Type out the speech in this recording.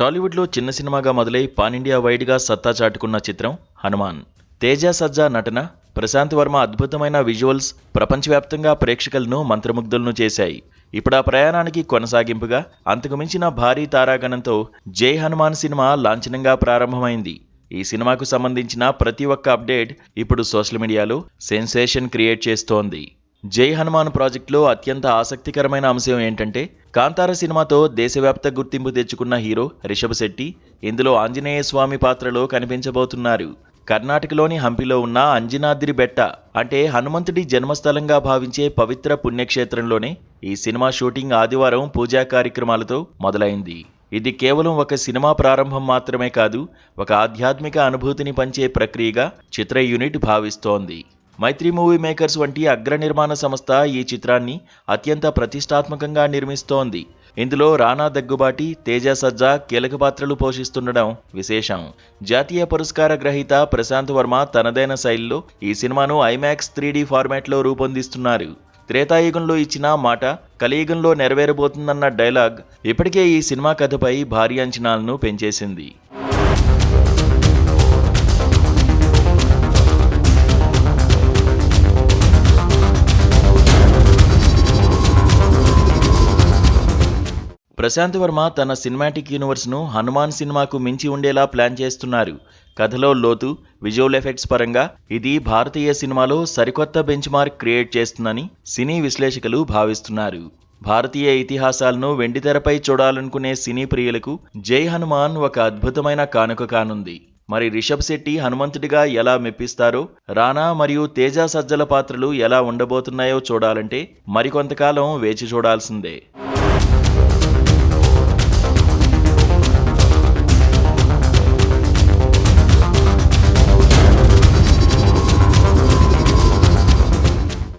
టాలీవుడ్లో చిన్న సినిమాగా మొదలై పాన్ ఇండియా వైడ్గా సత్తా చాటుకున్న చిత్రం హనుమాన్. తేజ సజ్జా నటన, ప్రశాంత్ వర్మ అద్భుతమైన విజువల్స్ ప్రపంచవ్యాప్తంగా ప్రేక్షకులను మంత్రముగ్ధులను చేశాయి. ఇప్పుడు ఆ ప్రయాణానికి కొనసాగింపుగా అంతకుమించిన భారీ తారాగణంతో జై హనుమాన్ సినిమా లాంఛనంగా ప్రారంభమైంది. ఈ సినిమాకు సంబంధించిన ప్రతి ఒక్క అప్డేట్ ఇప్పుడు సోషల్ మీడియాలో సెన్సేషన్ క్రియేట్ చేస్తోంది. జై హనుమాన్ ప్రాజెక్టులో అత్యంత ఆసక్తికరమైన అంశం ఏంటంటే, కాంతార సినిమాతో దేశవ్యాప్త గుర్తింపు తెచ్చుకున్న హీరో రిషబ్ శెట్టి ఇందులో ఆంజనేయ స్వామి పాత్రలో కనిపించబోతున్నారు. కర్ణాటకలోని హంపిలో ఉన్న అంజనాద్రి బెట్ట అంటే హనుమంతుడి జన్మస్థలంగా భావించే పవిత్ర పుణ్యక్షేత్రంలోనే ఈ సినిమా షూటింగ్ ఆదివారం పూజా కార్యక్రమాలతో మొదలైంది. ఇది కేవలం ఒక సినిమా ప్రారంభం మాత్రమే కాదు, ఒక ఆధ్యాత్మిక అనుభూతిని పంచే ప్రక్రియగా చిత్ర యూనిట్ భావిస్తోంది. మైత్రి మూవీ మేకర్స్ వంటి అగ్ర నిర్మాణ సంస్థ ఈ చిత్రాన్ని అత్యంత ప్రతిష్టాత్మకంగా నిర్మిస్తోంది. ఇందులో రానా దగ్గుబాటి, తేజ సజ్జా కీలక పాత్రలు పోషిస్తుండడం విశేషం. జాతీయ పురస్కార గ్రహీత ప్రశాంత్ వర్మ తనదైన శైలిలో ఈ సినిమాను ఐమాక్స్ 3D ఫార్మాట్లో రూపొందిస్తున్నారు. త్రేతాయుగంలో ఇచ్చిన మాట కలియుగంలో నెరవేరబోతుందన్న డైలాగ్ ఇప్పటికే ఈ సినిమా కథపై భారీ అంచనాలను పెంచేసింది. ప్రశాంత్ వర్మ తన సినిమాటిక్ యూనివర్స్ను హనుమాన్ సినిమాకు మించి ఉండేలా ప్లాన్ చేస్తున్నారు. కథలో లోతు, విజువల్ ఎఫెక్ట్స్ పరంగా ఇది భారతీయ సినిమాలో సరికొత్త బెంచ్ మార్క్ క్రియేట్ చేస్తుందని సినీ విశ్లేషకులు భావిస్తున్నారు. భారతీయ ఇతిహాసాలను వెండితెరపై చూడాలనుకునే సినీ ప్రియులకు జై హనుమాన్ ఒక అద్భుతమైన కానుక కానుంది. మరి రిషబ్ శెట్టి హనుమంతుడిగా ఎలా మెప్పిస్తారో, రానా మరియు తేజ సజ్జల పాత్రలు ఎలా ఉండబోతున్నాయో చూడాలంటే మరికొంతకాలం వేచి చూడాల్సిందే.